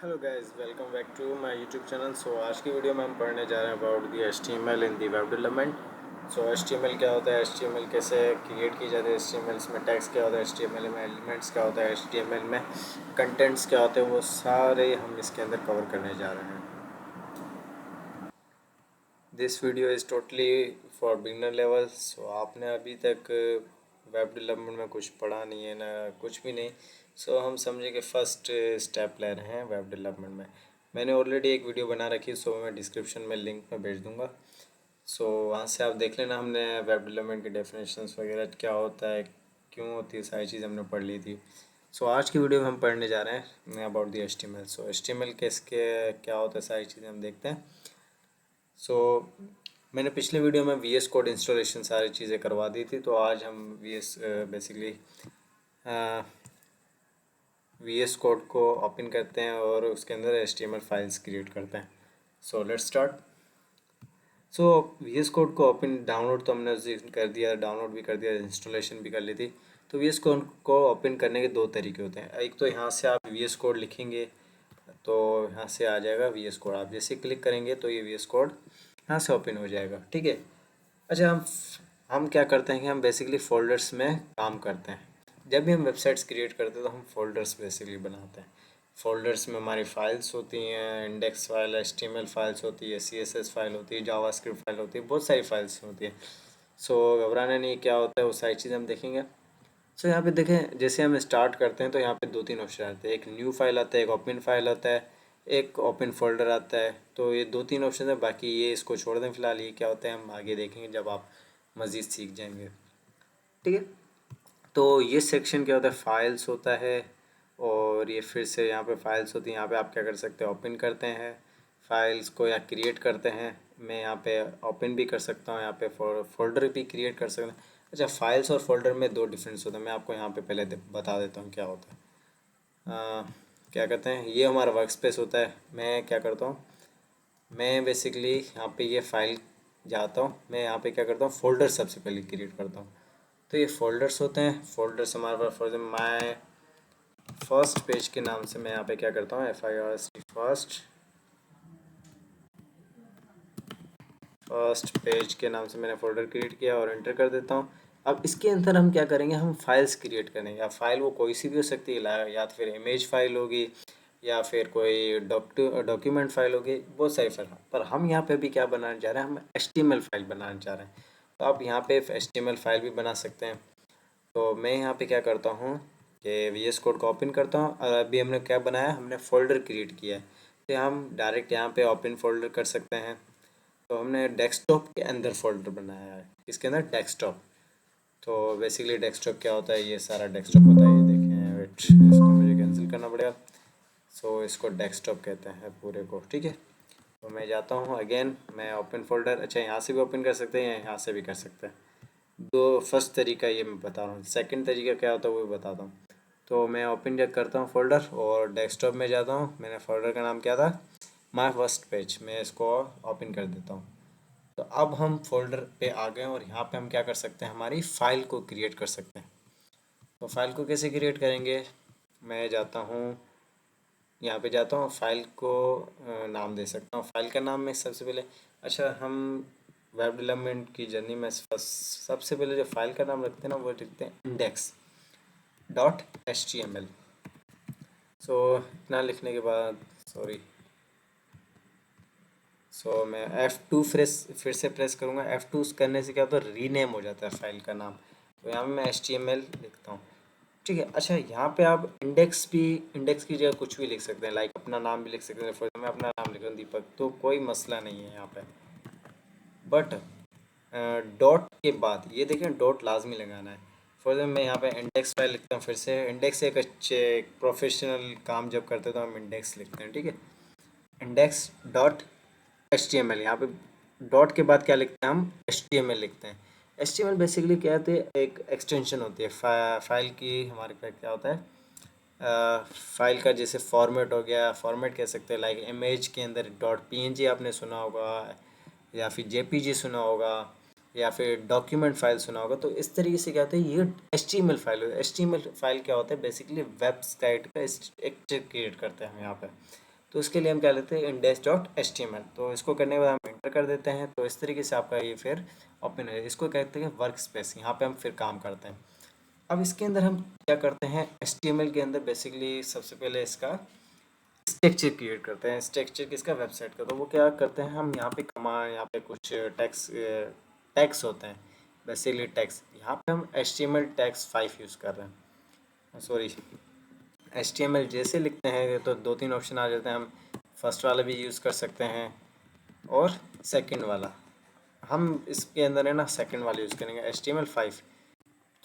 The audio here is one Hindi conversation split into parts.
Hello guys, welcome back to my YouTube channel. So आज की वीडियो में हम पढ़ने जा रहे हैं about the HTML in the web development. So HTML क्या होता है, HTML कैसे क्रिएट की जाती है, HTML में टैग्स क्या होता है, HTML में एलिमेंट्स क्या होता है, HTML में कंटेंट्स क्या होते हैं, वो सारे हम इसके अंदर कवर करने जा रहे हैं। This video is totally for beginner level. So आपने अभी तक वेब डेवलपमेंट में कुछ पढ़ा नहीं है ना, कुछ भी नहीं। सो हम समझे कि फ़र्स्ट स्टेप ले रहे हैं वेब डेवलपमेंट में। मैंने ऑलरेडी एक वीडियो बना रखी है, सो मैं डिस्क्रिप्शन में लिंक में भेज दूँगा। सो वहाँ से आप देख लेना, हमने वेब डेवलपमेंट की डेफिनेशंस वगैरह क्या होता है, क्यों होती है, सारी चीज़ हमने पढ़ ली थी। सो आज की वीडियो में हम पढ़ने जा रहे हैं about the HTML। So HTML कैसे क्या होता है, सारी चीज़ें हम देखते हैं। सो मैंने पिछले वीडियो में VS कोड इंस्टॉलेशन सारी चीज़ें करवा दी थी, तो आज हम बेसिकली VS कोड को ओपन करते हैं और उसके अंदर HTML फाइल्स क्रिएट करते हैं। So let's start. So VS code को ओपन डाउनलोड तो हमने कर दिया, डाउनलोड भी कर दिया, इंस्टॉलेशन भी कर ली थी। तो VS कोड को ओपन करने के दो तरीके होते हैं। एक तो यहाँ से आप VS कोड लिखेंगे तो यहाँ से आ जाएगा VS कोड। आप जैसे क्लिक करेंगे तो ये VS कोड यहाँ से ओपन हो जाएगा, ठीक है। अच्छा, हम क्या करते हैं कि हम बेसिकली फ़ोल्डर्स में काम करते हैं। जब भी हम वेबसाइट्स क्रिएट करते हैं तो हम फ़ोल्डर्स बेसिकली बनाते हैं। फ़ोल्डर्स में हमारी फाइल्स होती हैं, इंडेक्स फाइल, HTML फाइल्स होती है, CSS फाइल होती है, जावास्क्रिप्ट फाइल होती है, बहुत सारी फाइल्स होती है। सो घबराना नहीं, क्या होता है वो सारी चीज़ हम देखेंगे। सो यहाँ पे देखें, जैसे हम स्टार्ट करते हैं तो यहाँ पे दो तीन ऑप्शन आते हैं। एक न्यू फाइल आता है, एक ओपन फाइल आता है, एक ओपन फोल्डर आता है। तो ये दो तीन ऑप्शन है, बाकी ये इसको छोड़ दें फिलहाल। ये क्या होता है हम आगे देखेंगे जब आप मज़ीद सीख जाएंगे, ठीक है। तो ये सेक्शन क्या होता है, फाइल्स होता है। और ये फिर से यहाँ पे फाइल्स होती हैं। यहाँ पे आप क्या कर सकते हैं, ओपन करते हैं फाइल्स को या क्रिएट करते हैं। मैं यहाँ पे ओपन भी कर सकता हूँ, यहाँ पे फोल्डर भी क्रिएट कर सकते हैं। अच्छा, फाइल्स और फोल्डर में दो डिफरेंस होता है, मैं आपको यहाँ पे पहले बता देता हूँ क्या होता है। क्या कहते हैं, ये हमारा वर्क स्पेस होता है। मैं क्या करता हूँ, मैं बेसिकली यहाँ पे ये फाइल जाता हूँ, मैं यहाँ पे क्या करता हूँ, फोल्डर सबसे पहले क्रिएट करता हूँ। तो ये फोल्डर्स होते हैं। फोल्डर्स हमारे पास for example my first page के नाम से मैं यहाँ पे क्या करता हूँ, फर्स्ट पेज के नाम से मैंने फोल्डर क्रिएट किया और एंटर कर देता हूँ। अब इसके अंदर हम क्या करेंगे, हम फाइल्स क्रिएट करेंगे। या फाइल वो कोई सी भी हो सकती है, या तो फिर इमेज फाइल होगी, या फिर कोई डॉक्यूमेंट फाइल होगी, बहुत सारी फाइल। पर हम यहाँ पे भी क्या बनाने जा रहे हैं, हम HTML फाइल बनाने जा रहे हैं। तो आप यहाँ पे HTML फाइल भी बना सकते हैं। तो मैं यहाँ पे क्या करता हूँ कि VS कोड को ओपन करता हूँ। और अभी हमने क्या बनाया, हमने फ़ोल्डर क्रिएट किया है, तो हम डायरेक्ट यहाँ पे ओपन फोल्डर कर सकते हैं। तो हमने डेस्कटॉप के अंदर फोल्डर बनाया है, इसके अंदर डेस्कटॉप। तो बेसिकली डेस्कटॉप क्या होता है, ये सारा डेस्कटॉप होता है। ये देखें, वेट, इसको मुझे कैंसिल करना पड़ेगा। सो इसको डेस्कटॉप कहते हैं पूरे को, ठीक है। तो मैं जाता हूँ अगेन, मैं ओपन फोल्डर, अच्छा यहाँ से भी ओपन कर सकते हैं या यहाँ से भी कर सकते हैं। दो फर्स्ट तरीका ये मैं बता रहा हूँ, सेकंड तरीका क्या होता है वो भी बताता हूँ। तो मैं ओपन जब करता हूँ फोल्डर और डेस्कटॉप में जाता हूँ, मैंने फोल्डर का नाम क्या था, माय फर्स्ट पेज, मैं इसको ओपन कर देता हूँ। तो अब हम फोल्डर पे आ गए और यहाँ पे हम क्या कर सकते हैं, हमारी फ़ाइल को क्रिएट कर सकते हैं। तो फाइल को कैसे क्रिएट करेंगे, मैं जाता हूँ यहाँ पे, जाता हूँ फाइल को नाम दे सकता हूँ। फाइल का नाम में सबसे पहले, अच्छा, हम वेब डेवलपमेंट की जर्नी में सबसे पहले जो फाइल का नाम रखते हैं ना, वो लिखते हैं index.html। सो इतना लिखने के बाद, सॉरी, सो मैं F2 फिर से प्रेस करूँगा। F2 करने से क्या होता है, रीनेम हो जाता है फाइल का नाम। तो यहाँ पे मैं HTML लिखता हूँ, ठीक है। अच्छा, यहाँ पे आप इंडेक्स की जगह कुछ भी लिख सकते हैं, लाइक अपना नाम भी लिख सकते हैं। फॉर मैं अपना नाम लिख रहा हूँ दीपक, तो कोई मसला नहीं है यहाँ पे। बट डॉट के बाद ये देखें, डॉट लाजमी लगाना है। फॉर एग्जाम्पल मैं यहाँ पे इंडेक्स फाइल लिखता हूँ। फिर से इंडेक्स एक अच्छे प्रोफेशनल काम जब करते हैं तो हम इंडेक्स लिखते हैं, ठीक है। index.html, यहाँ पे डॉट के बाद क्या लिखते हैं, हम HTML लिखते हैं। HTML बेसिकली क्या होती है, एक एक्सटेंशन होती है फाइल की। हमारे पास क्या होता है, फाइल का जैसे फॉर्मेट हो गया, फॉर्मेट कह सकते हैं, लाइक इमेज के अंदर .png आपने सुना होगा, या फिर JPG सुना होगा, या फिर डॉक्यूमेंट फाइल सुना होगा। तो इस तरीके से क्या होता है, ये HTML फाइल है। HTML फाइल क्या होता है, बेसिकली वेबसाइट का स्ट्रक्चर क्रिएट करते हैं हम यहाँ पे। तो उसके लिए हम क्या लेते हैं index.html। तो इसको करने के बाद हम एंटर कर देते हैं। तो इस तरीके से आपका ये फिर ओपन है। इसको कहते हैं वर्क स्पेस, यहाँ पे हम फिर काम करते हैं। अब इसके अंदर हम क्या करते हैं, HTML के अंदर बेसिकली सबसे पहले इसका स्ट्रक्चर क्रिएट करते हैं। स्ट्रक्चर किसका, वेबसाइट का। तो वो क्या करते हैं, हम यहाँ पे यहाँ पे कुछ टैग्स होते हैं, बेसिकली टैग्स। यहाँ पे हम HTML टैग्स 5 यूज़ कर रहे हैं, सॉरी HTML जैसे लिखते हैं तो 2-3 ऑप्शन आ जाते हैं। हम फर्स्ट वाला भी यूज़ कर सकते हैं और सेकंड वाला। हम इसके अंदर है ना सेकंड वाला यूज़ करेंगे, HTML5।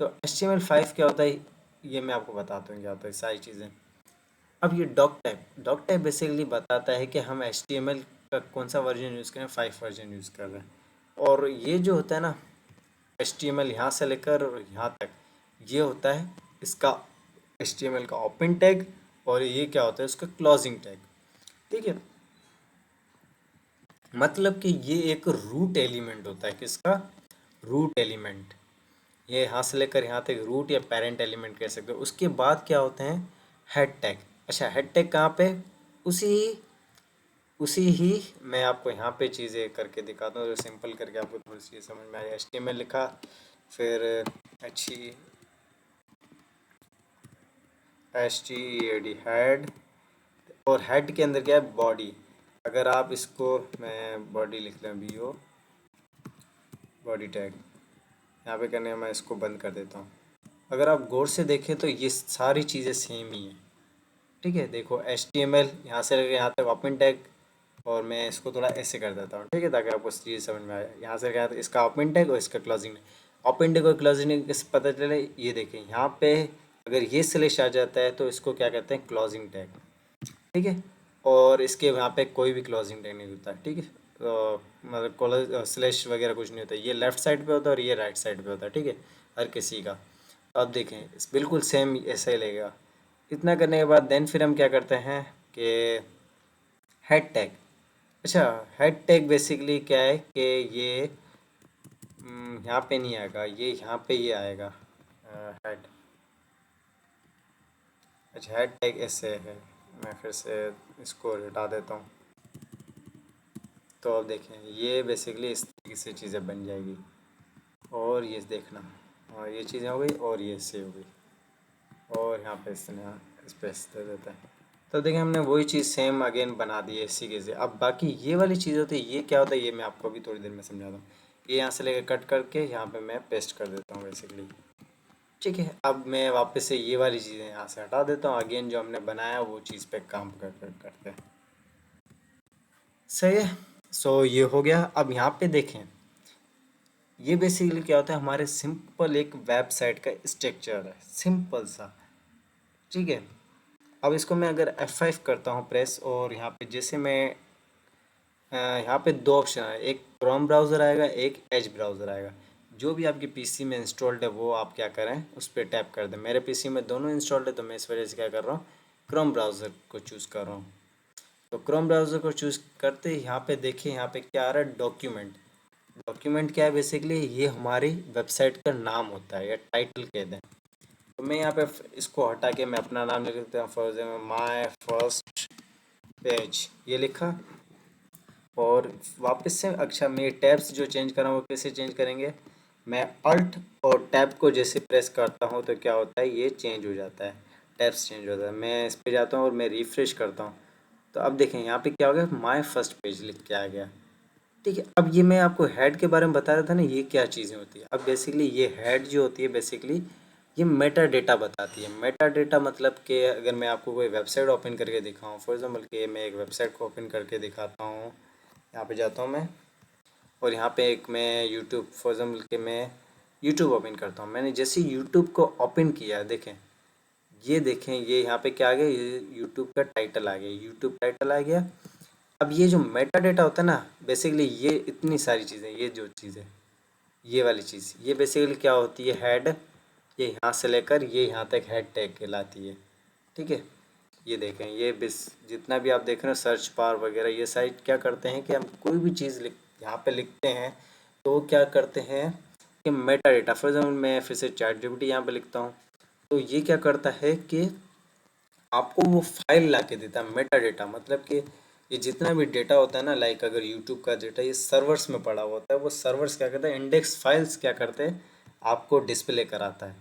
तो HTML5 क्या होता है, ये मैं आपको बताता हूँ क्या होता है सारी चीज़ें। अब ये डॉक टाइप बेसिकली बताता है कि हम HTML का कौन सा वर्जन यूज़ करें, 5 वर्जन यूज़ कर रहे हैं। और ये जो होता है ना HTML यहाँ से लेकर यहाँ तक, ये होता है इसका HTML का ओपन टैग, और ये क्या होता है इसका क्लोजिंग टैग। ठीक है, मतलब कि ये एक रूट एलिमेंट होता है, किसका, रूट एलिमेंट। ये यहाँ से लेकर यहाँ तक रूट या पेरेंट एलिमेंट कह सकते हो। उसके बाद क्या होते हैं, हेड टैग। अच्छा, हेड टैग कहाँ पे, उसी उसी ही मैं आपको यहाँ पे चीज़ें करके दिखाता हूँ, जो सिंपल करके आपको थोड़ी सी समझ में आए। HTML लिखा, फिर HTEAD हेड, और हेड के अंदर क्या है, बॉडी। अगर आप इसको, मैं बॉडी लिख लें, BO बॉडी टैग, यहाँ पे करने मैं इसको बंद कर देता हूँ। अगर आप गौर से देखें तो ये सारी चीज़ें सेम ही हैं। ठीक है, देखो HTML यहाँ से लेकर यहाँ तक ओपन टैग, और मैं इसको थोड़ा ऐसे कर देता हूँ, ठीक है, ताकि आपको चीज़ समझ में आए। यहाँ से क्या है, इसका ओपन टैग और इसका क्लोजिंग टैग। ओपन टैग और क्लोजिंग टैग किस पता चले, ये देखें यहाँ पे अगर ये स्लैश आ जाता है तो इसको क्या कहते हैं, क्लोजिंग टैग। ठीक है, और इसके यहाँ पे कोई भी क्लोजिंग टैग नहीं होता। ठीक है, तो मतलब स्लैश वगैरह कुछ नहीं होता। ये लेफ्ट साइड पे होता है और ये राइट साइड पे होता है। ठीक है, हर किसी का। अब देखें बिल्कुल सेम ऐसा ही लगेगा। इतना करने के बाद देन फिर हम क्या करते हैं कि हेड टैग। अच्छा, हेड टैग बेसिकली क्या है कि ये यहाँ पे नहीं आएगा, ये यहाँ पे ये आएगा हेड। अच्छा, हेड टैग ऐसे है, मैं फिर से इसको हटा देता हूँ। तो अब देखें ये बेसिकली इस तरीके से चीज़ें बन जाएगी। और ये देखना, और ये चीज़ें हो गई और ये इससे हो गई, और यहाँ पे इसने स्पेस दे देता है। तो देखिए हमने वही चीज़ सेम अगेन बना दी है इसी के से। अब बाकी ये वाली चीज़ होती है, ये क्या होता है ये मैं आपको भी थोड़ी देर में समझाता हूँ। ये यहाँ से लेकर कट करके यहाँ पे मैं पेस्ट कर देता हूँ बेसिकली। ठीक है, अब मैं वापस से ये वाली चीज़ें यहाँ से हटा देता हूँ। अगेन जो हमने बनाया वो चीज़ पे काम करते हैं। सही है, सो ये हो गया। अब यहाँ पे देखें, ये बेसिकली क्या होता है, हमारे सिंपल एक वेबसाइट का स्ट्रक्चर है, सिंपल सा। ठीक है, अब इसको मैं अगर F5 करता हूँ प्रेस, और यहाँ पे जैसे मैं यहाँ पे दो ऑप्शन है, एक क्रोम ब्राउज़र आएगा, एक एज ब्राउज़र आएगा। जो भी आपकी पीसी में इंस्टॉल्ड है वो आप क्या करें, उस पर टैप कर दें। मेरे पीसी में दोनों इंस्टॉल्ड है, तो मैं इस वजह से क्या कर रहा हूँ, क्रोम ब्राउज़र को चूज़ कर रहा हूँ। तो क्रोम ब्राउज़र को चूज़ करते ही यहाँ पे देखिए, यहाँ पे क्या आ रहा है, डॉक्यूमेंट। डॉक्यूमेंट क्या है, बेसिकली ये हमारी वेबसाइट का नाम होता है, या टाइटल कह दें। तो मैं यहाँ पे इसको हटा के मैं अपना नाम लिख देता हूँ, for example my first page, ये लिखा। और वापस से, अच्छा मैं टैब्स जो चेंज कर रहा हूँ वो कैसे चेंज करेंगे, मैं अल्ट और टैब को जैसे प्रेस करता हूँ तो क्या होता है, ये चेंज हो जाता है, टैब्स चेंज होता है। मैं इस पे जाता हूँ और मैं रिफ्रेश करता हूँ, तो अब देखें यहाँ पे क्या हो गया, माय फर्स्ट पेज लिख के आ गया। ठीक है, अब ये मैं आपको हेड के बारे में बता रहा था ना, ये क्या चीज़ें होती है। अब बेसिकली ये हेड जो होती है, बेसिकली ये मेटा डेटा बताती है। मेटा डेटा मतलब कि अगर मैं आपको कोई वेबसाइट ओपन करके दिखाऊं, फॉर एग्जांपल कि मैं एक वेबसाइट को ओपन करके दिखाता हूँ, यहाँ पे जाता हूँ मैं, और यहाँ पे एक मैं यूट्यूब, फॉर एग्जांपल कि मैं यूट्यूब ओपन करता हूँ। मैंने जैसे यूट्यूब को ओपन किया, देखें ये देखें, ये यहाँ पे क्या आ गया, ये यूट्यूब का टाइटल आ गया, यूट्यूब टाइटल आ गया। अब ये जो मेटा डेटा होता है ना, बेसिकली ये इतनी सारी चीज़ें, ये जो चीज़ है, ये वाली चीज़, ये बेसिकली क्या होती है, हेड। ये यहाँ से लेकर ये यहाँ तक हेड टैग कहलाती है। ठीक है, ये देखें, ये बिस जितना भी आप देख रहे हो, सर्च बार वगैरह, ये साइट क्या करते हैं कि हम कोई भी चीज़ यहाँ पे लिखते हैं तो क्या करते हैं कि मेटा डेटा, फॉर एग्जाम्पल मैं फिर से चैट जीपीटी यहाँ पे लिखता हूँ, तो ये क्या करता है कि आपको वो फाइल ला के देता है, मेटा डेटा। मतलब कि ये जितना भी डेटा होता है ना, लाइक अगर यूट्यूब का डेटा ये सर्वर्स में पड़ा हुआ होता है, वो सर्वर्स क्या करते हैं, इंडेक्स फाइल्स क्या करते हैं, आपको डिस्प्ले कराता है।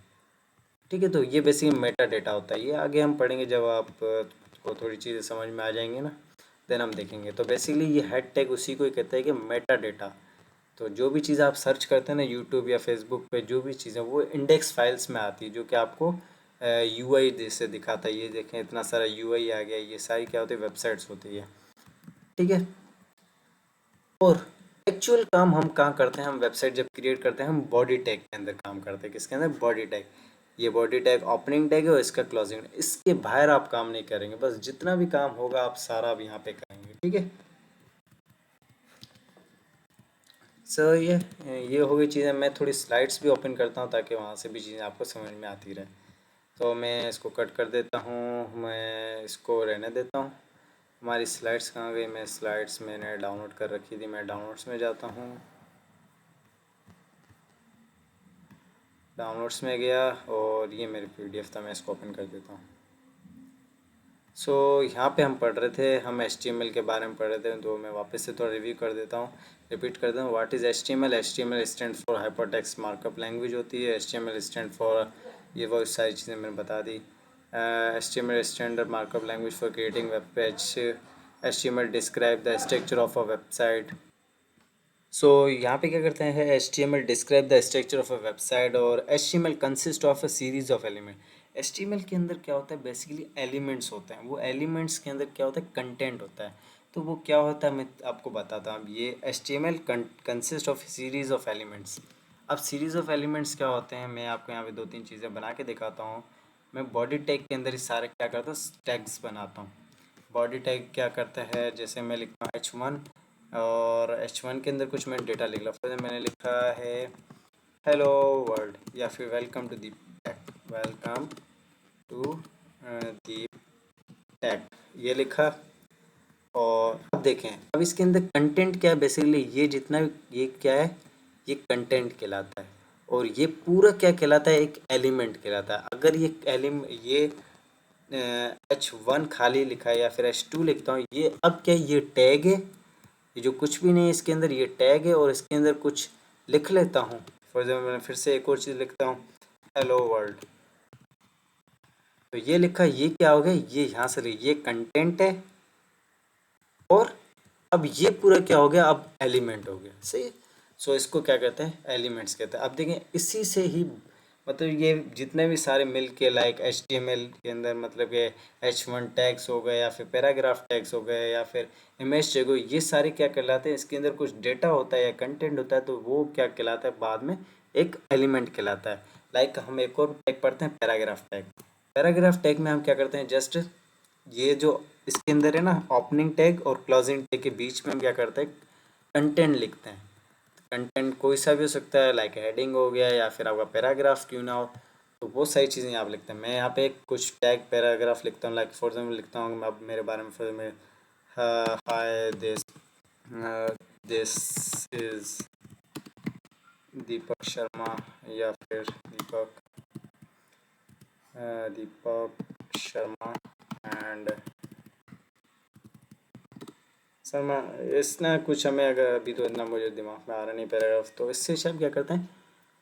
ठीक है, तो ये बेसिकली मेटा डेटा होता है। ये आगे हम पढ़ेंगे जब आप को थोड़ी चीज़ें समझ में आ जाएंगी ना, देन हम देखेंगे। तो बेसिकली ये हेड टैग उसी को ही कहता है कि मेटा डेटा। तो जो भी चीज़ आप सर्च करते हैं ना यूट्यूब या फेसबुक पे, जो भी चीज़ें वो इंडेक्स फाइल्स में आती है, जो कि आपको यूआई जैसे दिखाता है। ये देखें इतना सारा यूआई आ गया, ये सारी क्या होती है, वेबसाइट्स होती है। ठीक है, और एक्चुअल काम हम कहाँ करते हैं, हम वेबसाइट जब क्रिएट करते हैं हम बॉडी टैग के अंदर काम करते हैं। किसके अंदर, बॉडी टैग। ये बॉडी टैग ओपनिंग टैग है और इसका क्लोजिंग। इसके बाहर आप काम नहीं करेंगे, बस जितना भी काम होगा आप सारा अब यहाँ पे करेंगे। ठीक है, सो ये हो गई चीज़ें। मैं थोड़ी स्लाइड्स भी ओपन करता हूँ ताकि वहाँ से भी चीज़ें आपको समझ में आती रहे। तो मैं इसको कट कर देता हूँ, मैं इसको रहने देता हूँ। हमारी स्लाइड्स कहाँ गई, मैं स्लाइड्स मैंने डाउनलोड कर रखी थी, मैं डाउनलोड्स में जाता हूँ। डाउनलोड्स में गया और ये मेरी पीडीएफ था, मैं इसको ओपन कर देता हूँ। सो यहाँ पे हम पढ़ रहे थे, हम HTML के बारे में पढ़ रहे थे, तो मैं वापस से थोड़ा रिव्यू कर देता हूँ, रिपीट कर देता हूँ। What is HTML? HTML stand for hypertext markup language होती है। HTML स्टैंड फॉर, ये वो सारी चीज़ें मैंने बता दी। HTML standard markup language for creating web page. HTML describe the structure of a website. So यहाँ पे क्या करते हैं, HTML describe the structure of a website, और HTML consist of a series of element. HTML के अंदर क्या होता है, बेसिकली एलिमेंट्स होते हैं। वो एलिमेंट्स के अंदर क्या होता है, कंटेंट होता है। तो वो क्या होता है मैं आपको बताता हूँ। ये HTML consist of series of elements. अब सीरीज ऑफ एलिमेंट्स क्या होते हैं, मैं आपको यहाँ पे दो तीन चीज़ें बना के दिखाता हूँ। मैं बॉडी टैग के अंदर ही सारे क्या करता हूँ, टैग्स बनाता हूँ। बॉडी टैग क्या करता है, जैसे मैं लिखता हूँ H1, और H1 के अंदर कुछ मैं डेटा लिख ला। फिर मैंने लिखा है हेलो वर्ल्ड, या फिर welcome to Deep Tech, welcome to Deep Tech, ये लिखा। और अब देखें, अब इसके अंदर कंटेंट क्या है, बेसिकली ये जितना भी ये क्या है, ये कंटेंट कहलाता है। और ये पूरा क्या कहलाता है, एक एलिमेंट कहलाता है। अगर ये ये H1 खाली लिखा है या फिर H2 लिखता हूँ, ये अब क्या है, ये टैग है। ये जो कुछ भी नहीं है इसके अंदर, ये टैग है, और इसके अंदर कुछ लिख लेता हूँ। फॉर एग्जाम्पल मैं फिर से एक और चीज़ लिखता हूँ, हेलो वर्ल्ड। तो ये लिखा, ये क्या हो गया, ये यहाँ से ये कंटेंट है, और अब ये पूरा क्या हो गया, अब एलिमेंट हो गया। सही। सो इसको क्या कहते हैं, एलिमेंट्स कहते हैं। अब देखें, इसी से ही मतलब ये जितने भी सारे मिल के लाइक HTML के अंदर, मतलब कि H1 टैग्स हो गए, या फिर पैराग्राफ टैग्स हो गए, या फिर इमेज टैग हो, ये सारे क्या कहलाते हैं, इसके अंदर कुछ डेटा होता है या कंटेंट होता है, तो वो क्या कहलाता है, बाद में एक एलिमेंट कहलाता है। लाइक हम एक और टैग पढ़ते हैं, पैराग्राफ टैग। पैराग्राफ टैग में हम क्या करते हैं, जस्ट ये जो इसके अंदर है ना, ओपनिंग टैग और क्लोजिंग टैग के बीच में हम क्या करते हैं, कंटेंट लिखते हैं। कंटेंट कोई सा भी हो सकता है, लाइक हेडिंग हो गया, या फिर आपका पैराग्राफ क्यों ना हो, तो वो सारी चीज़ें यहाँ पे लिखते हैं। मैं यहाँ पे कुछ टैग पैराग्राफ लिखता हूँ, लाइक फॉर एग्जाम्पल लिखता हूँ अब मेरे बारे में, फिर मैं hi this is Deepak Sharma, या फिर दीपक शर्मा एंड सर मैं इसना कुछ हमें, अगर अभी तो इतना मुझे दिमाग में आ रहा नहीं पैराग्राफ, तो इससे सब क्या करते हैं,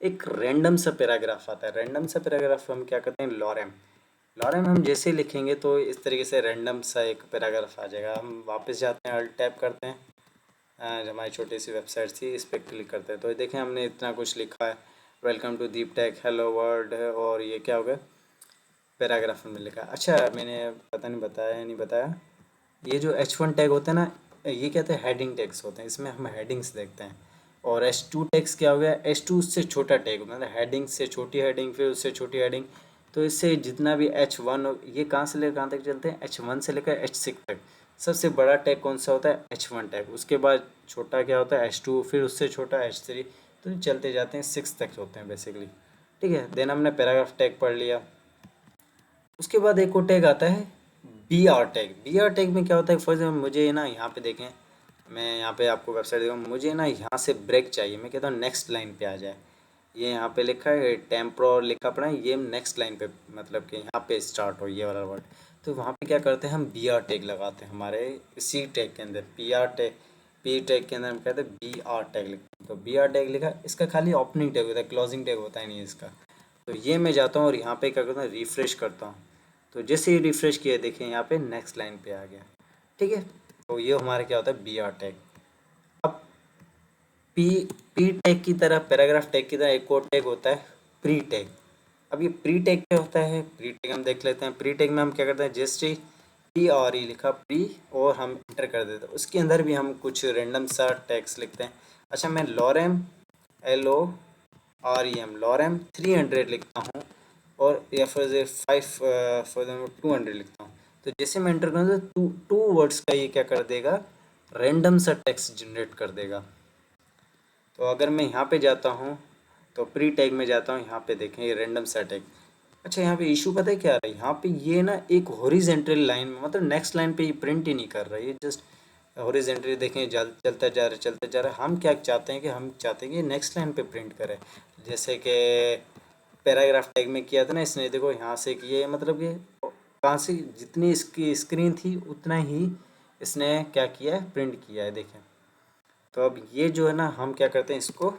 एक रैंडम सा पैराग्राफ आता है। रैंडम सा पैराग्राफ हम क्या करते हैं, लॉरेम। लॉरेम हम जैसे ही लिखेंगे तो इस तरीके से रैंडम सा एक पैराग्राफ आ जाएगा। हम वापस जाते हैं, अल्ट टैप करते हैं, जो हमारी छोटी सी वेबसाइट थी इस पर क्लिक करते हैं, तो देखें हमने इतना कुछ लिखा है, welcome to Deep Tech, hello world, और ये क्या हो गया, पैराग्राफ में लिखा। अच्छा मैंने पता नहीं बताया या नहीं बताया, ये जो H1 टैग होते हैं ना, ये कहते हैं हेडिंग टैग्स होते हैं, इसमें हम हेडिंग्स देखते हैं। और H2 टैग्स क्या हो गया, H2 उससे छोटा टैग, मतलब हेडिंग से छोटी हेडिंग, फिर उससे छोटी हेडिंग। तो इससे जितना भी H1 ये कहाँ से लेकर कहाँ तक चलते हैं, H1 से लेकर H6 तक। सबसे बड़ा टैग कौन सा होता है, H1 टैग। उसके बाद छोटा क्या होता है, H2, फिर उससे छोटा H3, तो चलते जाते हैं 6 तक होते हैं बेसिकली। ठीक है, देन हमने पैराग्राफ टैग पढ़ लिया। उसके बाद एक और टैग आता है BR टैग। BR टैग में क्या होता है, फॉर एग्जाम्पल मुझे ना यहाँ पे देखें, मैं यहाँ पे आपको वेबसाइट देखूँ, मुझे ना यहाँ से ब्रेक चाहिए, मैं कहता हूँ नेक्स्ट लाइन पे आ जाए। ये यहाँ पे लिखा है टेम्प्रो लिखा पड़ा है, ये नेक्स्ट लाइन पे मतलब कि यहाँ पे स्टार्ट हो, ये वाला वर्ड। तो वहाँ पे क्या करते हैं, हम बी आर टैग लगाते हैं हमारे सी टैग के अंदर। पी टैग के अंदर हम कहते हैं बी आर टैग लिखते हैं। तो बी आर टैग लिखा, इसका खाली ओपनिंग टैग होता है, क्लोजिंग टैग होता ही नहीं इसका। तो ये मैं जाता हूँ और यहाँ पे क्या करता हूँ, रिफ्रेश करता हूँ। तो जैसे ही रिफ्रेश किया, देखिए यहाँ पे नेक्स्ट लाइन पे आ गया। ठीक है, तो ये हमारा क्या होता है, बी आर टैग। अब पी पी टैग की तरह, पैराग्राफ टैग की तरह एक और टैग होता है प्री टैग। अब ये प्री टैग क्या होता है, प्री टैग हम देख लेते हैं। प्री टैग में हम क्या करते हैं, जैसे पी आर ई लिखा प्री और हम इंटर कर देते हैं, उसके अंदर भी हम कुछ रैंडम सा टैग्स लिखते हैं। अच्छा, मैं लॉरेम LOREM लॉरेम 300 लिखता हूँ, और या फिर 200 लिखता हूँ। तो जैसे मैं एंटर करूँ तो टू वर्ड्स का ये क्या कर देगा, रैंडम सा टेक्स्ट जनरेट कर देगा। तो अगर मैं यहाँ पे जाता हूँ, तो प्री टैग में जाता हूँ, यहाँ पे देखें ये रैंडम सा टैग। अच्छा, यहाँ पे इशू पता है क्या है, यहाँ पे ये ना एक हॉरिजेंटल लाइन में, मतलब नेक्स्ट लाइन पे ये प्रिंट ही नहीं कर रहा है, ये जस्ट हॉरिजेंटली देखें चलता जा रहा है, चलता जा रहा है। हम क्या चाहते हैं कि हम चाहते हैं कि नेक्स्ट लाइन पे प्रिंट करे, जैसे कि पैराग्राफ टैग में किया था ना इसने, देखो यहाँ से किया, मतलब कि कहाँ से जितनी इसकी स्क्रीन थी उतना ही इसने क्या किया है, प्रिंट किया है, देखें। तो अब ये जो है ना, हम क्या करते हैं, इसको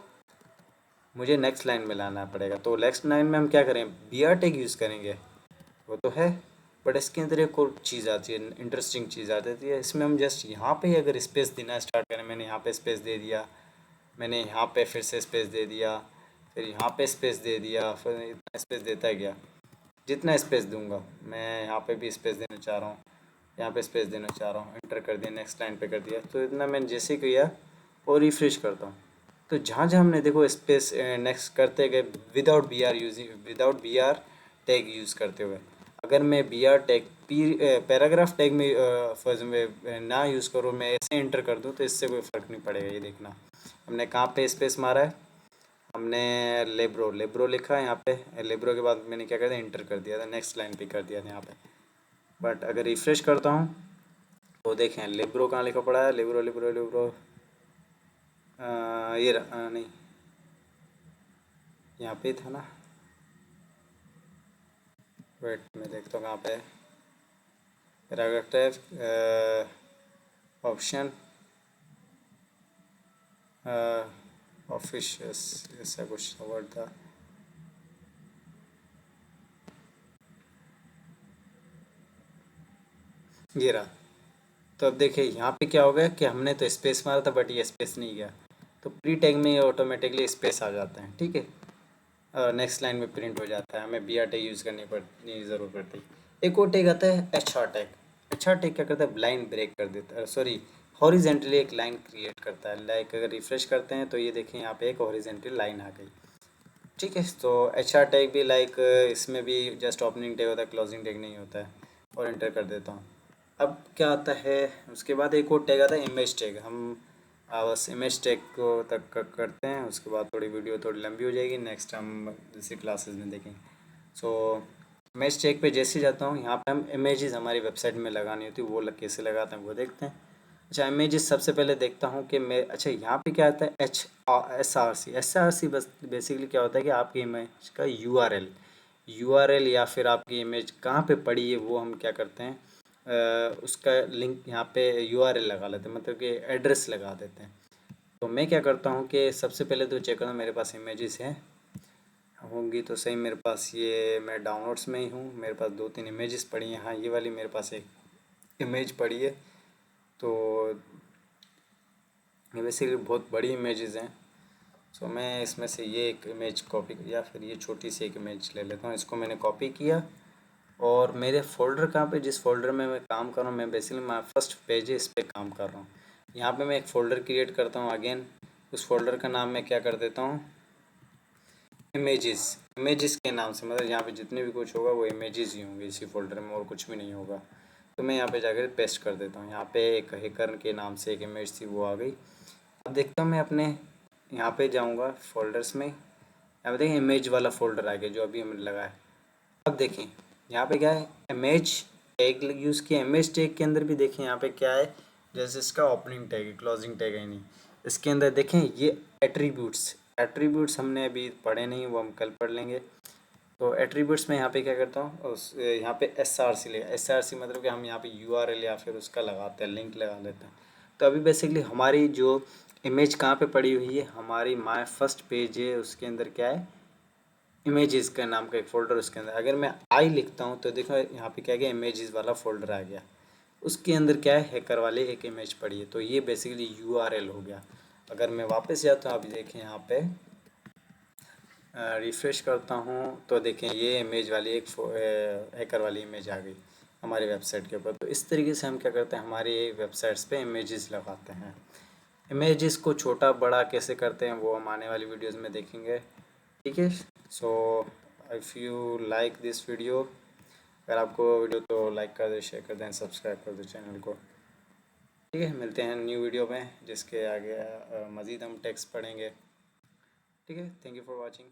मुझे नेक्स्ट लाइन में लाना पड़ेगा। तो नेक्स्ट लाइन में हम क्या करें, बी आर टैग यूज़ करेंगे, वो तो है, बट इसके अंदर एक और चीज़ आती है, इंटरेस्टिंग चीज़ आ जाती है। इसमें हम जस्ट यहाँ पे अगर स्पेस देना स्टार्ट करें, मैंने यहाँ पे स्पेस दे दिया, मैंने यहाँ पे फिर से स्पेस दे दिया, फिर यहाँ पे स्पेस दे दिया, फिर इतना स्पेस देता गया। जितना स्पेस दूंगा, मैं यहाँ पे भी स्पेस देना चाह रहा हूँ, यहाँ पे स्पेस देना चाह रहा हूँ, एंटर कर दिया, नेक्स्ट लाइन पे कर दिया। तो इतना मैंने जैसे ही किया और रिफ्रेश करता हूँ, तो जहाँ जहाँ हमने देखो स्पेस नेक्स्ट करते गए, without b r tag use करते हुए, अगर मैं b r tag paragraph tag में फर्ज में ना यूज़ करूँ, मैं ऐसे एंटर कर दूँ, तो इससे कोई फ़र्क नहीं पड़ेगा। ये देखना, हमने कहाँ पे स्पेस मारा है, हमने लेब्रो लिखा है यहाँ पे, लेब्रो के बाद मैंने क्या कर दिया, एंटर कर दिया था, नेक्स्ट लाइन पे कर दिया था यहाँ पे। बट अगर रिफ्रेश करता हूँ, तो देखें लेब्रो कहाँ लिखा पड़ा है, लेब्रो लेब्रो लेब्रो नहीं, यहाँ पे था ना, वेट मैं देखता हूँ कहाँ पे, पैराग्राफ टैग ऑप्शन ऑफिशियस, ऐसा कुछ वर्ड था, ये रहा। तो अब देखिए यहाँ पे क्या हो गया कि हमने तो स्पेस मारा था, बट ये स्पेस नहीं गया, तो प्री टैग में ये ऑटोमेटिकली स्पेस आ जाते हैं। ठीक है, नेक्स्ट लाइन में प्रिंट हो जाता है, हमें बी आर टैग यूज़ करनी ज़रूरत पड़ती। एक और टैग आता है H R tag. H R tag क्या करता है, लाइन ब्रेक कर देता है, सॉरी हॉरिजेंटली एक लाइन क्रिएट करता है। लाइक अगर रिफ्रेश करते हैं, तो ये देखें यहाँ पे एक हॉरिजेंटली लाइन आ गई। ठीक है, तो एच आर टैग भी लाइक इसमें भी जस्ट ओपनिंग टैग होता है, क्लोजिंग टैग नहीं होता है। और एंटर कर देता हूँ। अब क्या आता है, उसके बाद एक और टैग आता है इमेज टैग। हम बस इमेज टैग को तक करते हैं, उसके बाद थोड़ी वीडियो थोड़ी लंबी हो जाएगी, नेक्स्ट हम दूसरी क्लासेस में देखेंगे। सो इमेज टैग पे जैसे जाता हूँ, यहाँ पे हम इमेजेस हमारी वेबसाइट में लगानी होती है, वो कैसे लगाते हैं वो देखते हैं। अच्छा, इमेजेस सबसे पहले देखता हूँ कि मैं, अच्छा यहाँ पे क्या आता है, SRC बस बेसिकली क्या होता है कि आपकी इमेज का URL या फिर आपकी इमेज कहाँ पे पड़ी है, वो हम क्या करते हैं, उसका लिंक यहाँ पे URL लगा लेते हैं, मतलब कि एड्रेस लगा देते हैं। तो मैं क्या करता हूँ कि सबसे पहले तो चेक करता हूँ मेरे पास इमेजेस हैं, होंगी तो सही मेरे पास, ये मैं डाउनलोड्स में ही हूँ, मेरे पास 2-3 इमेजेस पड़ी हैं। हाँ, ये वाली मेरे पास एक इमेज पड़ी है, तो ये बेसिकली बहुत बड़ी इमेजेस हैं। सो मैं इसमें से ये एक इमेज कॉपी, या फिर ये छोटी सी एक इमेज ले लेता हूँ, इसको मैंने कॉपी किया। और मेरे फोल्डर कहाँ पे, जिस फोल्डर में मैं काम कर रहा हूँ, मैं बेसिकली मैं फर्स्ट पेज है इस पर काम कर रहा हूँ। यहाँ पे मैं एक फ़ोल्डर क्रिएट करता हूँ, अगेन उस फोल्डर का नाम मैं क्या कर देता हूँ, इमेजेस के नाम से, मतलब यहाँ पे जितने भी कुछ होगा वो इमेजेस ही होंगे इसी फोल्डर में, और कुछ भी नहीं होगा। तो मैं यहाँ पे जाकर पेस्ट कर देता हूँ। यहाँ पे एक हैकर के नाम से एक इमेज थी, वो आ गई। अब देखता हूँ मैं अपने यहाँ पे जाऊँगा फोल्डर्स में, यहाँ पे देखें इमेज वाला फोल्डर आ गया जो अभी हमने लगाया। अब देखें यहाँ पे क्या है, इमेज टैग यूज़ किया। इमेज टैग के अंदर भी देखें यहाँ पे क्या है, जैसे इसका ओपनिंग टैग है, क्लोजिंग टैग है नहीं। इसके अंदर देखें ये एट्रीब्यूट्स हमने अभी पढ़े नहीं, वो हम कल पढ़ लेंगे। तो एट्रीब्यूट्स में यहाँ पे क्या करता हूँ, उस यहाँ पे SRC ले, SRC मतलब कि हम यहाँ पे URL या फिर उसका लगाते हैं, लिंक लगा लेते हैं। तो अभी बेसिकली हमारी जो इमेज कहाँ पे पड़ी हुई है, हमारी माय फर्स्ट पेज है, उसके अंदर क्या है, इमेजेस का नाम का एक फ़ोल्डर, उसके अंदर अगर मैं आई लिखता हूँ तो देखो यहाँ पे क्या गया, इमेजेस वाला फ़ोल्डर आ गया। उसके अंदर क्या है, हैकर वाले एक इमेज पड़ी है, तो ये बेसिकली URL हो गया। अगर मैं वापस जाता हूँ, अभी देखें यहाँ पे रिफ़्रेश करता हूँ तो देखें ये इमेज वाली एक हैकर वाली इमेज आ गई हमारी वेबसाइट के ऊपर। तो इस तरीके से हम क्या करते हैं, हमारी वेबसाइट्स पे इमेजेस लगाते हैं। इमेजेस को छोटा बड़ा कैसे करते हैं वो हम आने वाली वीडियोस में देखेंगे, ठीक है। So if you like this video, अगर आपको वीडियो तो लाइक कर दे, शेयर कर दें, सब्सक्राइब कर दो चैनल को, ठीक है। मिलते हैं न्यू वीडियो में जिसके आगे मज़ीद हम टेक्स्ट पढ़ेंगे, ठीक है। Thank you for watching.